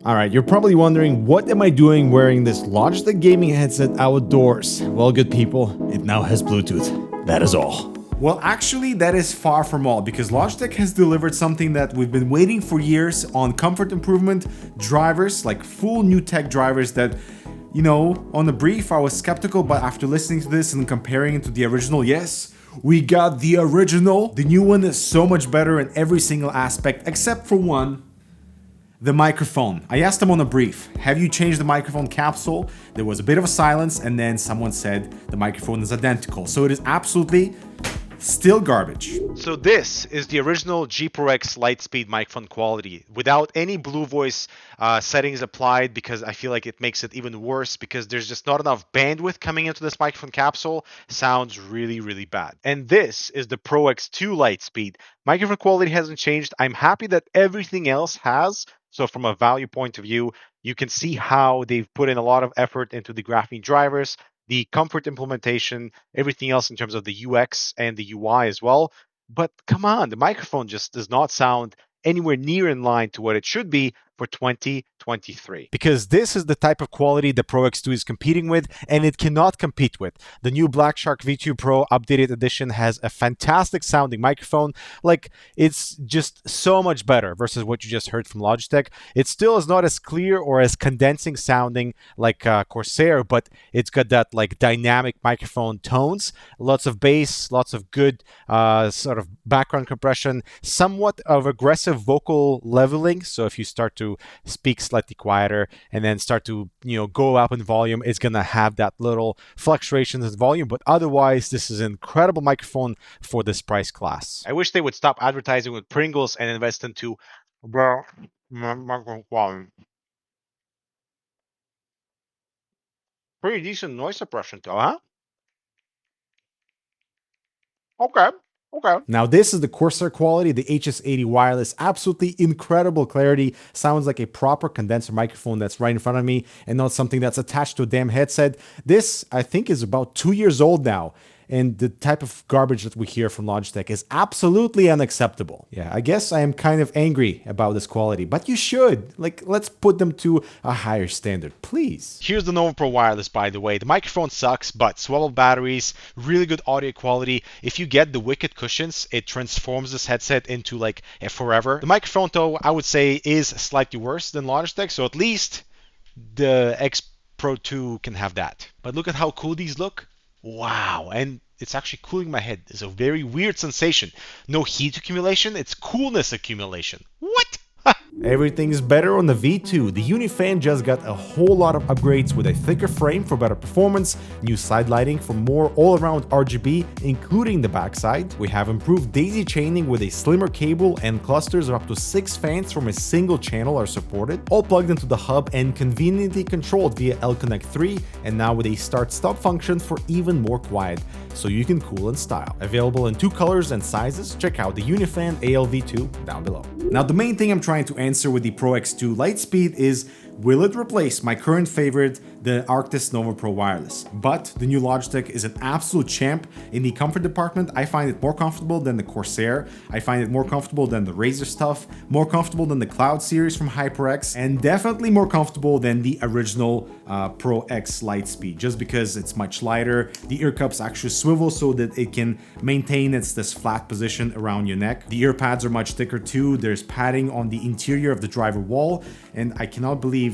All right, you're probably wondering, what am I doing wearing this Logitech gaming headset outdoors? Well, good people, it now has Bluetooth. That is all. Well, actually, that is far from all, because Logitech has delivered something that we've been waiting for years on comfort improvement drivers, like full new tech drivers that, you know, on the brief, I was skeptical, but after listening to this and comparing it to the original, yes, we got the original. The new one is so much better in every single aspect, except for one. The microphone. I asked them on a brief, have you changed the microphone capsule? There was a bit of a silence, and then someone said the microphone is identical. So it is absolutely still garbage. So this is the original G Pro X Lightspeed microphone quality without any Blue Voice settings applied, because I feel like it makes it even worse because there's just not enough bandwidth coming into this microphone capsule. Sounds really, really bad. And this is the Pro X2 Lightspeed. Microphone quality hasn't changed. I'm happy that everything else has. So from a value point of view, you can see how they've put in a lot of effort into the graphene drivers, the comfort implementation, everything else in terms of the UX and the UI as well. But come on, the microphone just does not sound anywhere near in line to what it should be for 2023. Because this is the type of quality the Pro X2 is competing with, and it cannot compete with. The new Black Shark V2 Pro updated edition has a fantastic sounding microphone. Like, it's just so much better versus what you just heard from Logitech. It still is not as clear or as condensing sounding like Corsair, but it's got that like dynamic microphone tones, lots of bass, lots of good sort of background compression, somewhat of aggressive vocal leveling. So if you start to speak slightly quieter and then start to, go up in volume, it's going to have that little fluctuations in volume. But otherwise, this is an incredible microphone for this price class. I wish they would stop advertising with Pringles and invest into microphone quality. Pretty decent noise suppression though, huh? Okay. Now this is the Corsair quality, the HS80 wireless, absolutely incredible clarity, sounds like a proper condenser microphone that's right in front of me and not something that's attached to a damn headset. This, I think, is about 2 years old now, and the type of garbage that we hear from Logitech is absolutely unacceptable. Yeah, I guess I am kind of angry about this quality, but you should. Like, let's put them to a higher standard, please. Here's the Nova Pro Wireless, by the way. The microphone sucks, but swappable batteries, really good audio quality. If you get the Wicked cushions, it transforms this headset into like a forever. The microphone, though, I would say is slightly worse than Logitech, so at least the X Pro 2 can have that. But look at how cool these look. Wow, and it's actually cooling my head. It's a very weird sensation. No heat accumulation, it's coolness accumulation. What? Everything's better on the V2. The Unifan just got a whole lot of upgrades with a thicker frame for better performance, new side lighting for more all-around RGB, including the backside. We have improved daisy chaining with a slimmer cable, and clusters of up to 6 fans from a single channel are supported, all plugged into the hub and conveniently controlled via L-Connect 3, and now with a start-stop function for even more quiet, so you can cool in style. Available in 2 colors and sizes, check out the Unifan AL-V2 down below. Now the main thing I'm trying to answer with the Pro X2 Lightspeed is, will it replace my current favorite, the Arctis Nova Pro Wireless? But the new Logitech is an absolute champ in the comfort department. I find it more comfortable than the Corsair. I find it more comfortable than the Razer stuff, more comfortable than the Cloud series from HyperX, and definitely more comfortable than the original Pro X Lightspeed, just because it's much lighter. The ear cups actually swivel so that it can maintain this flat position around your neck. The ear pads are much thicker too. There's padding on the interior of the driver wall, and I cannot believe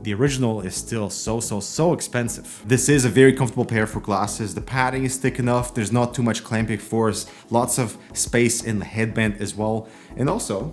the original is still so expensive. This is a very comfortable pair for glasses. The padding is thick enough, there's not too much clamping force, lots of space in the headband as well, and also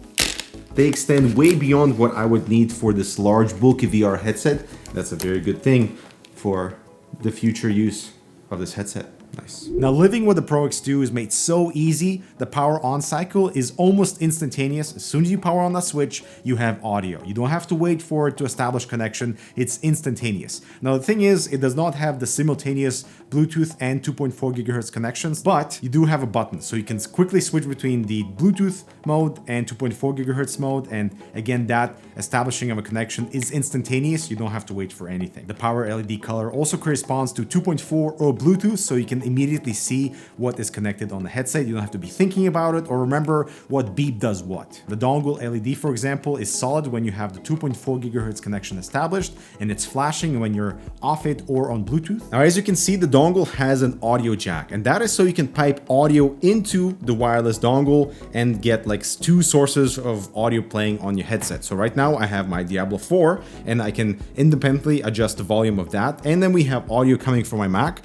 they extend way beyond what I would need for this large bulky VR headset. That's a very good thing for the future use of this headset. Nice. Now, living with the Pro X2 is made so easy. The power on cycle is almost instantaneous. As soon as you power on that switch, you have audio. You don't have to wait for it to establish connection. It's instantaneous. Now, the thing is, it does not have the simultaneous Bluetooth and 2.4 gigahertz connections, but you do have a button, so you can quickly switch between the Bluetooth mode and 2.4 gigahertz mode. And again, that establishing of a connection is instantaneous. You don't have to wait for anything. The power LED color also corresponds to 2.4 or Bluetooth, so you can can immediately see what is connected on the headset. You don't have to be thinking about it or remember what beep does what. The dongle LED, for example, is solid when you have the 2.4 gigahertz connection established, and it's flashing when you're off it or on Bluetooth. Now, as you can see, the dongle has an audio jack, and that is so you can pipe audio into the wireless dongle and get like 2 sources of audio playing on your headset. So right now I have my Diablo 4 and I can independently adjust the volume of that. And then we have audio coming from my Mac,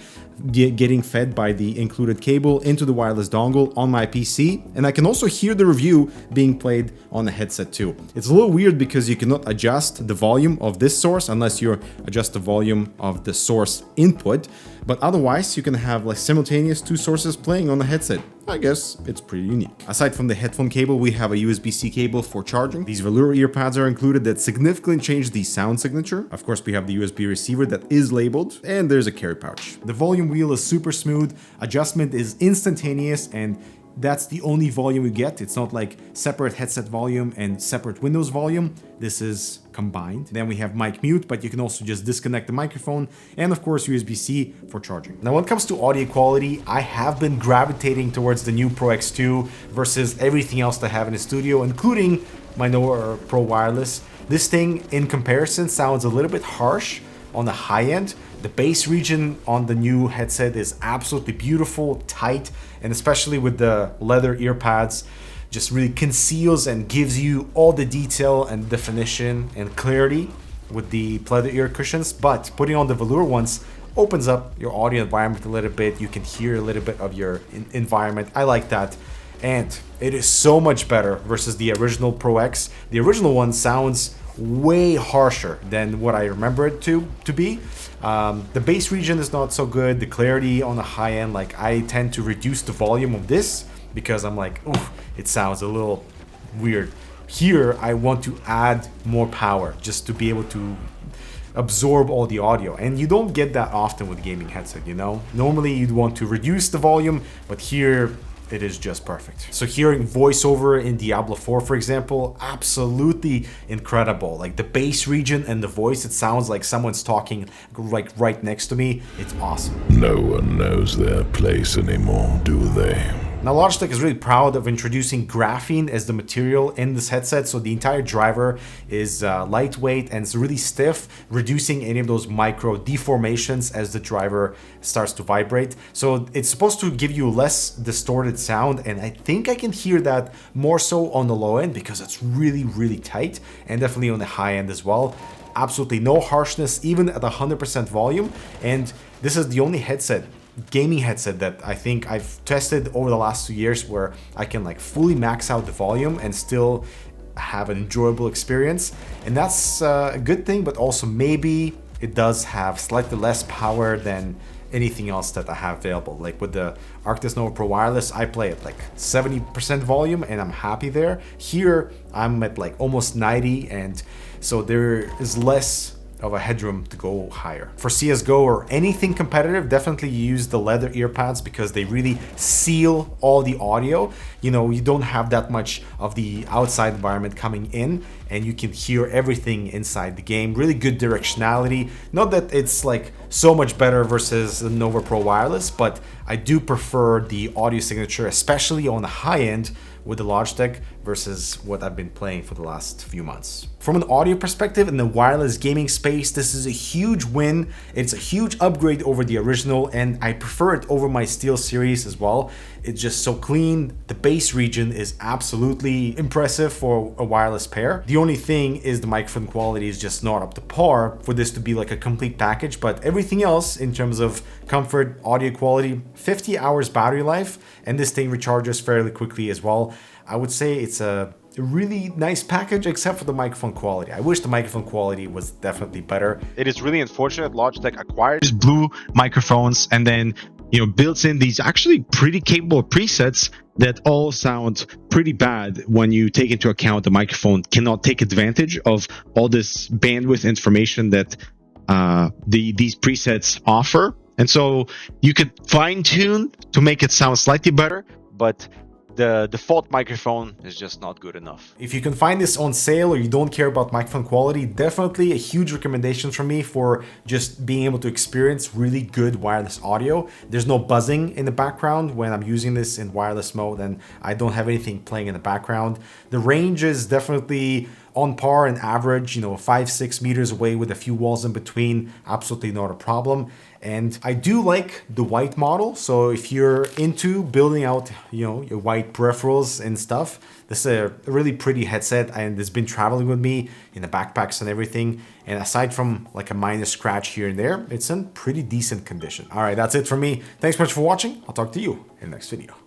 getting fed by the included cable into the wireless dongle on my PC. And I can also hear the review being played on the headset too. It's a little weird because you cannot adjust the volume of this source unless you adjust the volume of the source input. But otherwise, you can have like simultaneous 2 sources playing on the headset. I guess it's pretty unique. Aside from the headphone cable, we have a USB-C cable for charging. These velour earpads are included that significantly change the sound signature. Of course, we have the USB receiver that is labeled, and there's a carry pouch. The volume wheel is super smooth, adjustment is instantaneous, and that's the only volume you get. It's not like separate headset volume and separate Windows volume. This is combined. Then we have mic mute, but you can also just disconnect the microphone, and of course USB-C for charging. Now, when it comes to audio quality, I have been gravitating towards the new Pro X2 versus everything else that I have in the studio, including my Nova Pro Wireless. This thing, in comparison, sounds a little bit harsh on the high end. The bass region on the new headset is absolutely beautiful, tight, and especially with the leather ear pads, just really conceals and gives you all the detail and definition and clarity with the pleather ear cushions. But putting on the velour ones opens up your audio environment a little bit. You can hear a little bit of your environment. I like that. And it is so much better versus the original Pro X. The original one sounds way harsher than what I remember it to be. The bass region is not so good. The clarity on the high end, like I tend to reduce the volume of this because I'm like, oof, it sounds a little weird. Here, I want to add more power just to be able to absorb all the audio, and you don't get that often with gaming headset, you know? Normally you'd want to reduce the volume, but here it is just perfect. So hearing voiceover in Diablo 4, for example, absolutely incredible. Like the bass region and the voice, it sounds like someone's talking like right next to me. It's awesome. No one knows their place anymore, do they? Now, Logitech is really proud of introducing graphene as the material in this headset. So the entire driver is lightweight and it's really stiff, reducing any of those micro deformations as the driver starts to vibrate. So it's supposed to give you less distorted sound. And I think I can hear that more so on the low end because it's really, really tight, and definitely on the high end as well. Absolutely no harshness, even at 100% volume. And this is the only gaming headset that I think I've tested over the last 2 years where I can like fully max out the volume and still have an enjoyable experience. And that's a good thing, but also maybe it does have slightly less power than anything else that I have available. Like with the Arctis Nova Pro Wireless, I play at like 70% volume and I'm happy there. Here I'm at like almost 90, and so there is less of a headroom to go higher. For CSGO or anything competitive, definitely use the leather ear pads because they really seal all the audio. You know, you don't have that much of the outside environment coming in, and you can hear everything inside the game. Really good directionality. Not that it's like so much better versus the Nova Pro Wireless, but I do prefer the audio signature, especially on the high end with the Logitech versus what I've been playing for the last few months. From an audio perspective in the wireless gaming space, this is a huge win. It's a huge upgrade over the original, and I prefer it over my Steel series as well. It's just so clean. The bass region is absolutely impressive for a wireless pair. The only thing is the microphone quality is just not up to par for this to be like a complete package, but everything else in terms of comfort, audio quality, 50 hours battery life, and this thing recharges fairly quickly as well. I would say it's a really nice package, except for the microphone quality. I wish the microphone quality was definitely better. It is really unfortunate Logitech acquired these blue microphones and then, you know, built in these actually pretty capable presets that all sound pretty bad when you take into account the microphone cannot take advantage of all this bandwidth information that these presets offer. And so you could fine tune to make it sound slightly better, but the default microphone is just not good enough. If you can find this on sale or you don't care about microphone quality, definitely a huge recommendation from me for just being able to experience really good wireless audio. There's no buzzing in the background when I'm using this in wireless mode, and I don't have anything playing in the background. The range is definitely on par and average, 5-6 meters away with a few walls in between, absolutely not a problem. And I do like the white model. So if you're into building out, your white peripherals and stuff, this is a really pretty headset, and it's been traveling with me in the backpacks and everything. And aside from like a minor scratch here and there, it's in pretty decent condition. All right, that's it for me. Thanks so much for watching. I'll talk to you in the next video.